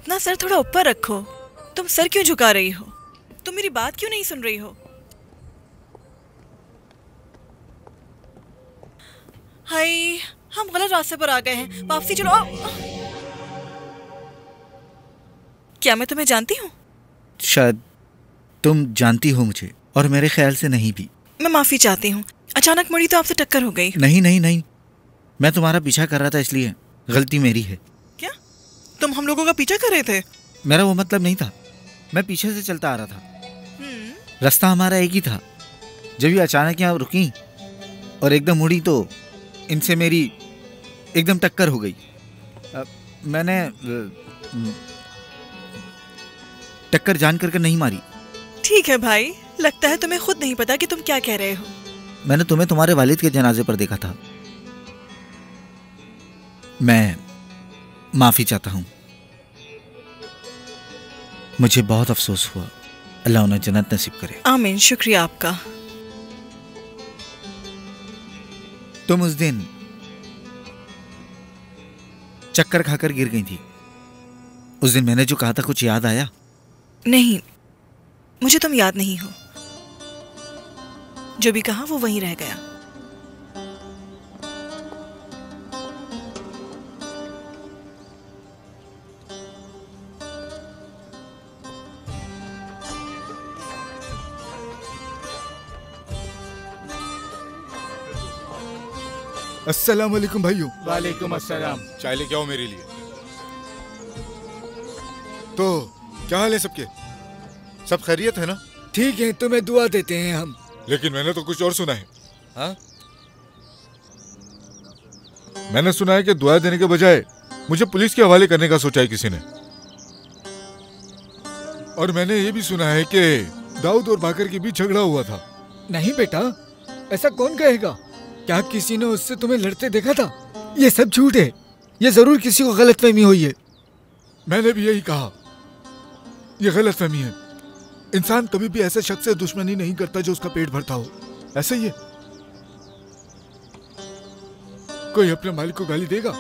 अपना सर थोड़ा ऊपर रखो। तुम सर क्यों झुका रही हो? तुम मेरी बात क्यों नहीं सुन रही हो? हाय, हम गलत रास्ते पर आ गए हैं, वापसी चलो। क्या मैं तुम्हें जानती हूँ? शायद तुम जानती हो मुझे, और मेरे ख्याल से नहीं भी। मैं माफी चाहती हूँ, अचानक मुड़ी तो आपसे टक्कर हो गई। नहीं नहीं नहीं, मैं तुम्हारा पीछा कर रहा था, इसलिए गलती मेरी है। क्या तुम हम लोगों का पीछा कर रहे थे? मेरा वो मतलब नहीं था, मैं पीछे से चलता आ रहा था। रास्ता हमारा एक ही था। जब ये अचानक यहाँ रुकी और एकदम मुड़ी तो इनसे मेरी एकदम टक्कर हो गई। मैंने टक्कर जान कर नहीं मारी। ठीक है भाई, लगता है तुम्हें खुद नहीं पता कि तुम क्या कह रहे हो। मैंने तुम्हें तुम्हारे वालिद के जनाजे पर देखा था। मैं माफी चाहता हूँ, मुझे बहुत अफसोस हुआ। अल्लाह उन्हें जन्नत नसीब करे। आमीन। शुक्रिया आपका। तुम उस दिन चक्कर खाकर गिर गई थी। उस दिन मैंने जो कहा था, कुछ याद आया? नहीं, मुझे तुम याद नहीं हो। जो भी कहा वो वहीं रह गया। अस्सलाम वालेकुम भाइयों। वालेकुम अस्सलाम। चाय लेके आओ मेरे लिए। तो क्या हाल है सबके? सब खैरियत है ना? ठीक है, तुम्हें दुआ देते हैं हम। लेकिन मैंने तो कुछ और सुना है। हाँ, मैंने सुना है कि दुआ देने के बजाय मुझे पुलिस के हवाले करने का सोचा है किसी ने। और मैंने ये भी सुना है कि दाऊद और बाकर के बीच झगड़ा हुआ था। नहीं बेटा, ऐसा कौन कहेगा? क्या किसी ने उससे तुम्हें लड़ते देखा था? ये सब झूठ है। ये जरूर किसी को गलतफहमी हुई है। मैंने भी यही कहा, ये गलतफहमी है। इंसान कभी भी ऐसे शख्स से दुश्मनी नहीं करता जो उसका पेट भरता हो। ऐसे ही है। कोई अपने मालिक को गाली देगा?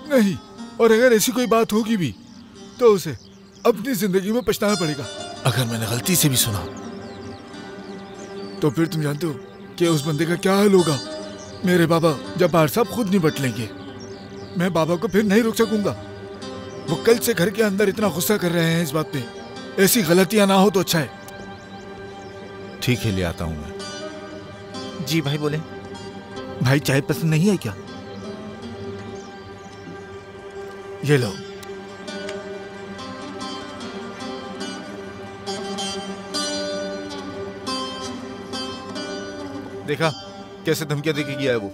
नहीं। और अगर ऐसी कोई बात होगी भी तो उसे अपनी जिंदगी में पछताना पड़ेगा। अगर मैंने गलती से भी सुना तो फिर तुम जानते हो कि उस बंदे का क्या हाल होगा। मेरे बाबा जब्बार साहब खुद निपट लेंगे। मैं बाबा को फिर नहीं रोक सकूंगा। वो कल से घर के अंदर इतना गुस्सा कर रहे हैं इस बात पे। ऐसी गलतियां ना हो तो अच्छा है। ठीक है, ले आता हूं मैं। जी भाई बोले। भाई चाय पसंद नहीं है क्या? ये लो। देखा कैसे धमकियां देके गया है वो।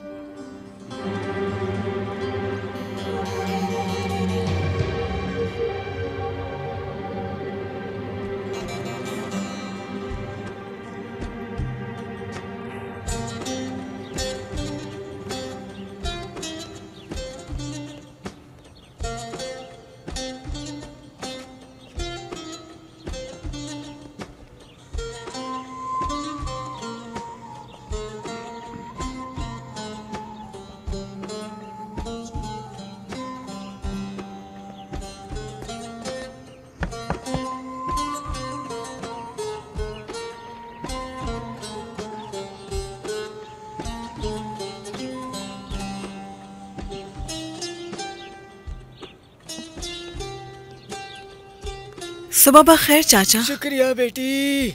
सुबह बखैर चाचा। शुक्रिया बेटी।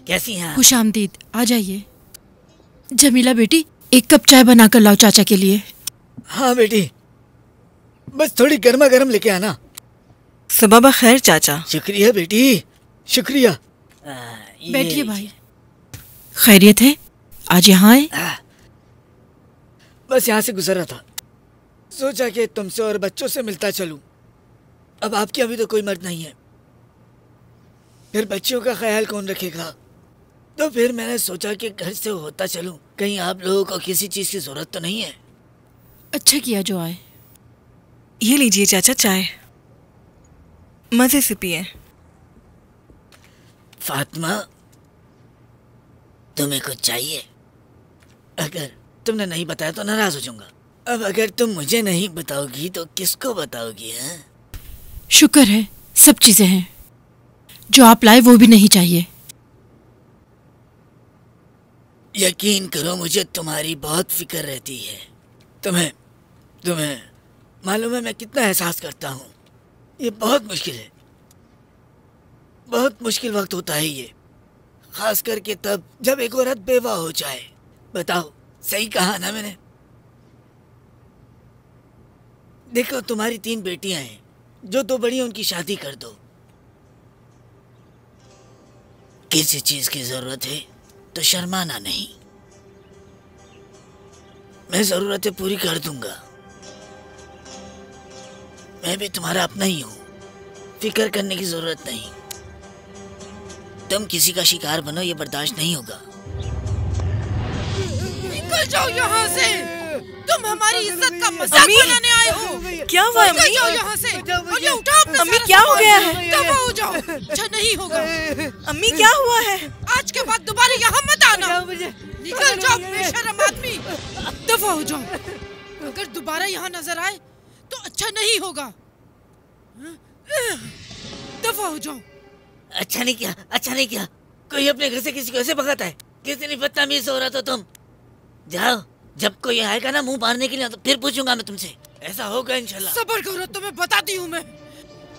कैसी हैं? खुश आमदीद। आ जाइए। जमीला बेटी, एक कप चाय बना कर लाओ चाचा के लिए। हाँ बेटी, बस थोड़ी गर्मा गर्म लेके आना। सुबह बखैर चाचा। शुक्रिया बेटी, शुक्रिया। बैठिए भाई। खैरियत है? आज यहाँ आए? बस यहाँ से गुजर रहा था, सोचा कि तुमसे और बच्चों से मिलता चलूं। अब आपके अभी तो कोई मर्द नहीं है, फिर बच्चियों का ख्याल कौन रखेगा? तो फिर मैंने सोचा कि घर से होता चलूं, कहीं आप लोगों को किसी चीज की जरूरत तो नहीं है। अच्छा किया जो आए। ये लीजिए चाचा चाय, मजे से पिए। फातिमा, तुम्हें कुछ चाहिए? अगर तुमने नहीं बताया तो नाराज हो जाऊंगा। अब अगर तुम मुझे नहीं बताओगी तो किसको बताओगी? हैं? शुक्र है सब चीजें हैं। जो आप लाए वो भी नहीं चाहिए। यकीन करो मुझे तुम्हारी बहुत फिक्र रहती है। तुम्हें मालूम है मैं कितना एहसास करता हूँ। ये बहुत मुश्किल है, बहुत मुश्किल वक्त होता है ये, खास करके तब जब एक औरत बेवा हो जाए। बताओ सही कहा ना मैंने? देखो तुम्हारी 3 बेटियां हैं, जो 2 बड़ी हैं उनकी शादी कर दो। किसी चीज की जरूरत है तो शर्माना नहीं, मैं जरूरतें पूरी कर दूंगा। मैं भी तुम्हारा अपना ही हूं, फिक्र करने की जरूरत नहीं। तुम किसी का शिकार बनो, ये बर्दाश्त नहीं होगा। निकल जाओ यहाँ से, तुम हमारी इज्जत का मजाक बनाने आए हो। क्या हुआ अम्मी? निकल जाओ यहाँ से और ये उठाओ अपना अम्मी सारा क्या हो सामान। गया है? दफा हो जाओ, अच्छा नहीं होगा। अम्मी क्या हुआ है? आज के बाद दोबारा यहाँ मत आना। निकल जाओ बेशरम आदमी, दफा हो जाओ। अगर दोबारा यहाँ नजर आए तो अच्छा नहीं होगा। दफा हो जाओ। अच्छा नहीं किया। कोई अपने घर से किसी को ऐसे भगाता है? कितनी बदतमीज हो रहा तो तुम। जाओ, जब कोई आएगा ना मुंह मारने के लिए तो फिर पूछूंगा मैं तुमसे। ऐसा होगा इंशाल्लाह। सब्र करो, तुम्हें बताती हूँ मैं।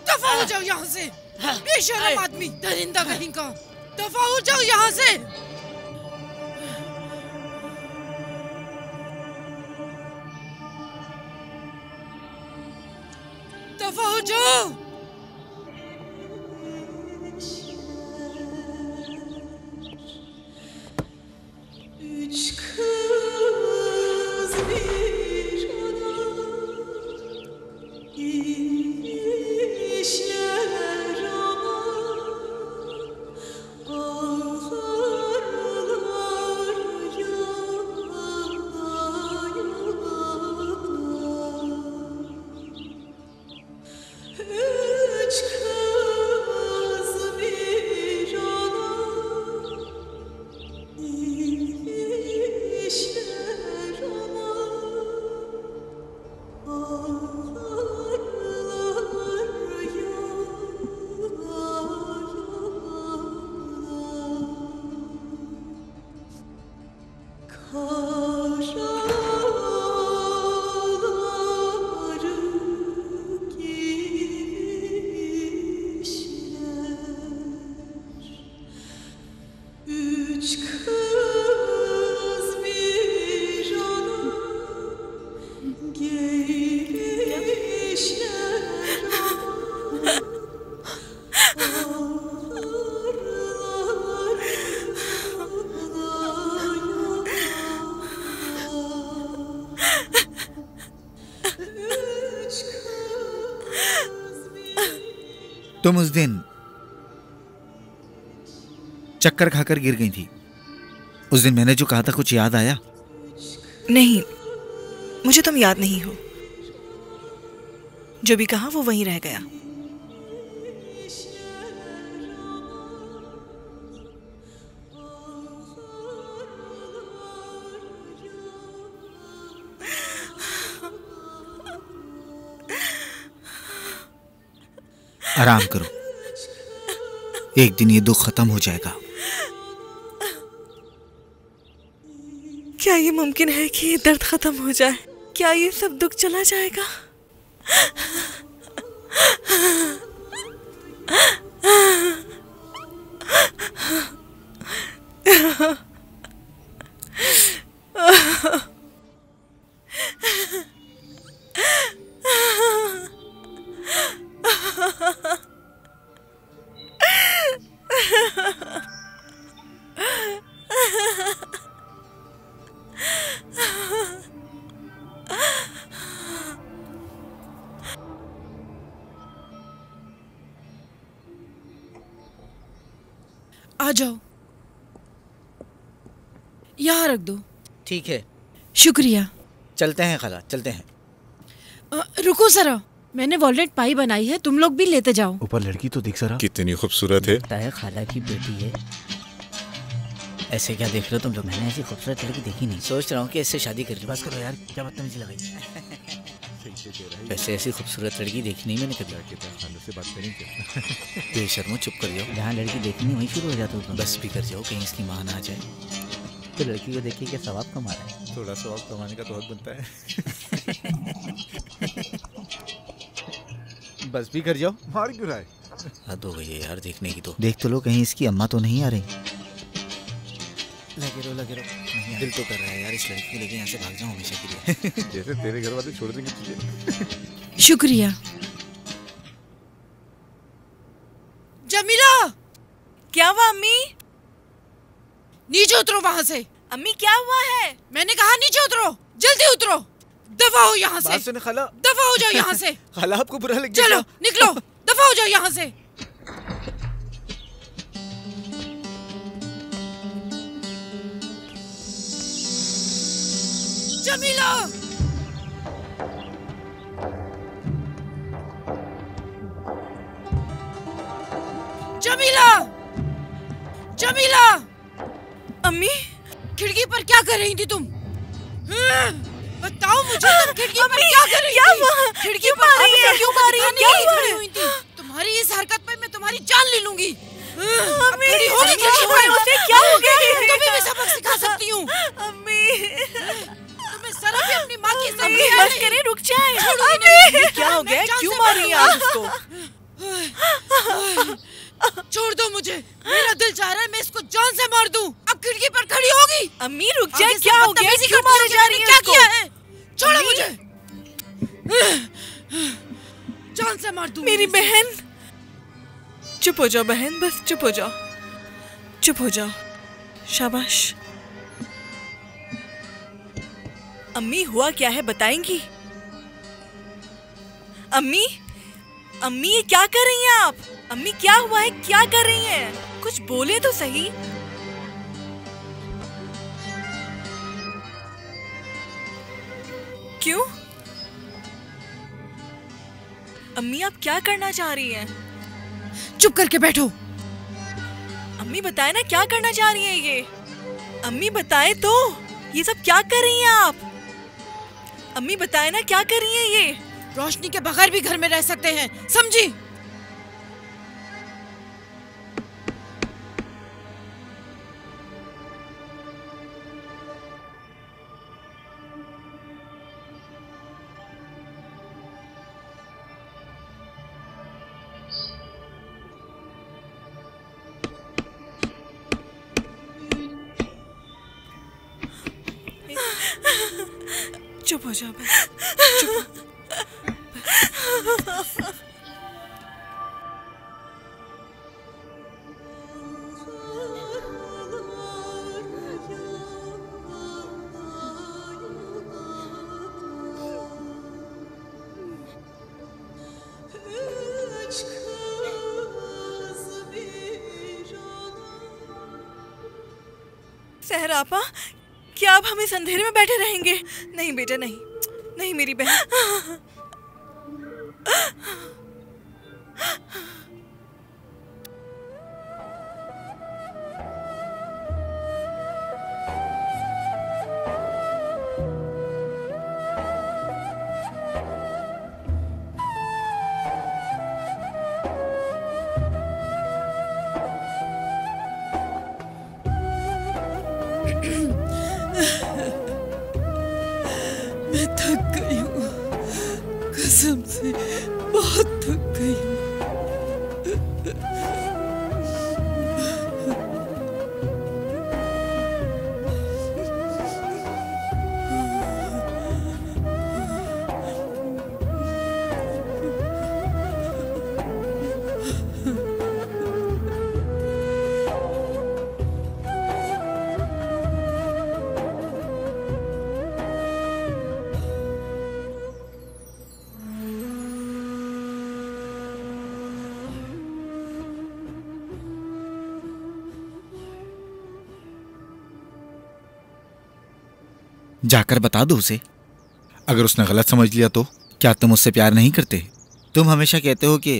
दफा हो जाओ यहाँ से, बेशरम आदमी, दरिंदा कहीं का। दफा हो जाओ यहाँ से। दफा हो जाओ। तुम उस दिन चक्कर खाकर गिर गई थी। उस दिन मैंने जो कहा था कुछ याद आया? नहीं, मुझे तुम याद नहीं हो। जो भी कहा वो वहीं रह गया। आराम करो, एक दिन ये दुख खत्म हो जाएगा। क्या ये मुमकिन है कि ये दर्द खत्म हो जाए? क्या ये सब दुख चला जाएगा? आ जाओ, यहाँ रख दो। ठीक है, शुक्रिया। चलते हैं खाला, चलते हैं। रुको जरा, मैंने वॉलनट पाई बनाई है, तुम लोग भी लेते जाओ। ऊपर लड़की तो दिख जरा। कितनी खूबसूरत है। लगता है खाला की बेटी है। ऐसे क्या देख रहे हो तुम लोग? मैंने ऐसी खूबसूरत लड़की देखी नहीं। सोच रहा हूँ कि इससे शादी कर लूं। बस करो यार, क्या बदतमीजी लगाई। वैसे ऐसी खूबसूरत लड़की देखनी मैंने कभी। खानों से बात करेंगे। बेशर्मो चुप कर जाओ। जहाँ लड़की देखनी वहीं शुरू हो जाता हूँ। बस भी कर जाओ, कहीं इसकी माँ ना आ जाए। तो लड़की को देखिए क्या सवाब कमा रहा है। थोड़ा सवाब कमाने का तो हक बनता है। बस भी कर जाओ। मार क्यों रहा है? हद हो गई है यार देखने की तो। देख तो लो कहीं इसकी अम्मा तो नहीं आ रही। लगे रहो दिल तो कर रहा है यार इस लड़की को लेके यहाँ से भाग जाऊँ हमेशा के लिए। जैसे तेरे घर वाले छोड़ देंगे तुझे। शुक्रिया। जमीला, क्या हुआ अम्मी? नीचे उतरो वहाँ से। अम्मी क्या हुआ है? मैंने कहा नीचे उतरो, जल्दी उतरो। दफा हो यहाँ से। बात सुने खाला। दफा हो जाओ यहाँ से। खाला आपको बुरा लग गया? चलो निकलो, दफा हो जाओ यहाँ से। जमीला, जमीला, जमीला। अम्मी खिड़की पर क्या कर रही थी तुम? बताओ मुझे, तुम खिड़की पर क्या कर रही थी? खिड़की पर क्यों खड़ी हुई थी? तुम्हारी इस हरकत पे मैं तुम्हारी जान ले लूंगी। खड़ी होगी खिड़की पर। क्या हो गया? तुम्हें मैं सबक सिखा सकती हूँ। अम्मी तुम्हें शर्म भी अपनी माँ की अम्मी बस करें, रुक जाए। अम्मी क्या हो गया? क्यों मार रही है आप उसको? छोड़ दो मुझे, मेरा दिल चाह रहा है मैं इसको जान से मार दूं। अब खिड़की पर खड़ी होगी। अम्मी रुक जाए, क्या हो गया? क्यों मारे जा रही है? क्या किया है? छोड़ो मुझे, जान से मार दूं। मेरी बहन, चुप हो जाओ बहन, बस चुप हो जाओ, चुप हो जाओ, शाबाश। अम्मी हुआ क्या है बताएंगी? अम्मी, अम्मी ये क्या कर रही हैं आप? अम्मी क्या हुआ है? क्या कर रही हैं? कुछ बोले तो सही। क्यों? अम्मी आप क्या करना चाह रही हैं? चुप करके बैठो। अम्मी बताए ना क्या करना चाह रही हैं ये? अम्मी बताए तो, ये सब क्या कर रही हैं आप? अम्मी बताए ना क्या कर रही हैं ये? रोशनी के बगैर भी घर में रह सकते हैं, समझी? चुप हो जाओ बस, चुप। सहरा आपा, क्या आप हम इस अंधेरे में बैठे रहेंगे? नहीं बेटा नहीं, नहीं मेरी बहन। मैं थक गई हूँ, कसम से बहुत थक गई हूँ। जाकर बता दो उसे। अगर उसने गलत समझ लिया तो? क्या तुम उससे प्यार नहीं करते? तुम हमेशा कहते हो कि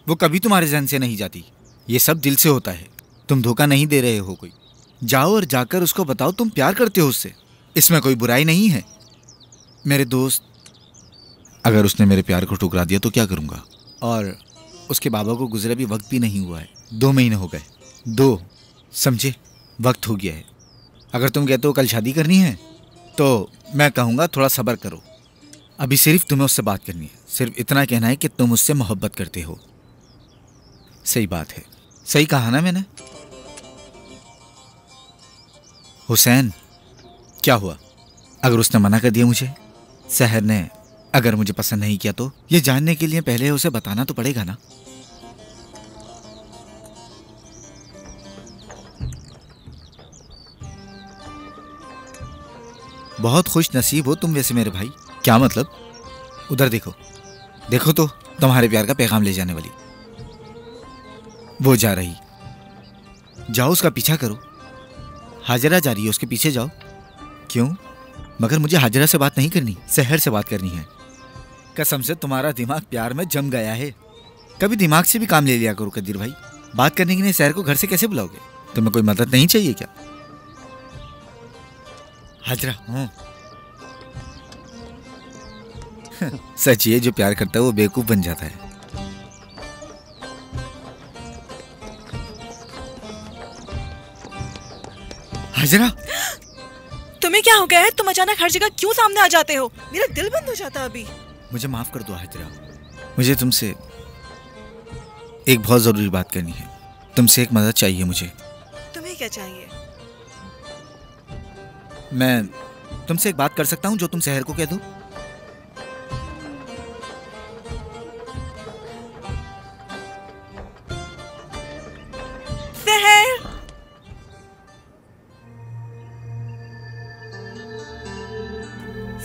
वो कभी तुम्हारे जहन से नहीं जाती। ये सब दिल से होता है, तुम धोखा नहीं दे रहे हो कोई। जाओ और जाकर उसको बताओ तुम प्यार करते हो उससे। इसमें कोई बुराई नहीं है। मेरे दोस्त, अगर उसने मेरे प्यार को ठुकरा दिया तो क्या करूँगा? और उसके बाबा को गुजरे भी वक्त भी नहीं हुआ है, 2 महीने हो गए। 2 समझे, वक्त हो गया है। अगर तुम कहते हो कल शादी करनी है तो मैं कहूँगा थोड़ा सब्र करो। अभी सिर्फ तुम्हें उससे बात करनी है, सिर्फ इतना कहना है कि तुम उससे मोहब्बत करते हो। सही बात है, सही कहा ना मैंने? हुसैन, क्या हुआ? अगर उसने मना कर दिया मुझे, सहर ने अगर मुझे पसंद नहीं किया, तो ये जानने के लिए पहले उसे बताना तो पड़ेगा ना। बहुत खुश नसीब हो तुम वैसे मेरे भाई। क्या मतलब? उधर देखो, देखो तो, तुम्हारे प्यार का पैगाम ले जाने वाली वो जा रही। जाओ उसका पीछा करो। हाजरा जा रही है, उसके पीछे जाओ। क्यों? मगर मुझे हाजरा से बात नहीं करनी, सहर से बात करनी है। कसम से तुम्हारा दिमाग प्यार में जम गया है। कभी दिमाग से भी काम ले लिया करो कदीर भाई। बात करने के लिए सहर को घर से कैसे बुलाओगे? तुम्हें कोई मदद नहीं चाहिए क्या? हाजरा, सच ये, जो प्यार करता है वो बेवकूफ बन जाता है। हाजरा, तुम्हें क्या हो गया है? तुम अचानक हर जगह क्यों सामने आ जाते हो? मेरा दिल बंद हो जाता अभी। मुझे माफ कर दो हाजरा, मुझे तुमसे एक बहुत जरूरी बात करनी है। तुमसे एक मदद चाहिए मुझे। तुम्हें क्या चाहिए? मैं तुमसे एक बात कर सकता हूँ जो तुम सहर को कह दो? सहर,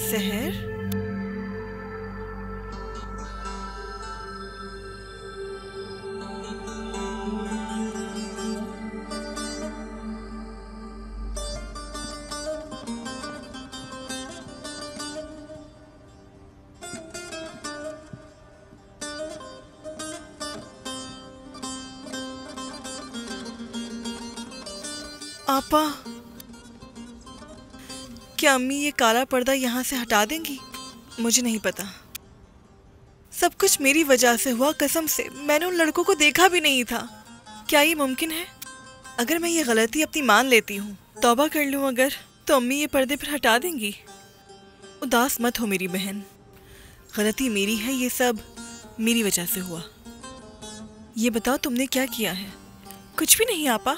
सहर, आपा, क्या अम्मी ये काला पर्दा यहाँ से हटा देंगी? मुझे नहीं पता, सब कुछ मेरी वजह से हुआ। कसम से मैंने उन लड़कों को देखा भी नहीं था। क्या ये मुमकिन है? अगर मैं ये गलती अपनी मान लेती हूँ, तौबा कर लूँ अगर, तो अम्मी ये पर्दे फिर हटा देंगी। उदास मत हो मेरी बहन, गलती मेरी है, ये सब मेरी वजह से हुआ। ये बताओ तुमने क्या किया है? कुछ भी नहीं आपा।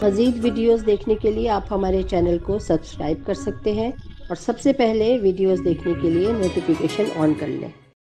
मज़ीद वीडियोस देखने के लिए आप हमारे चैनल को सब्सक्राइब कर सकते हैं और सबसे पहले वीडियोस देखने के लिए नोटिफिकेशन ऑन कर लें।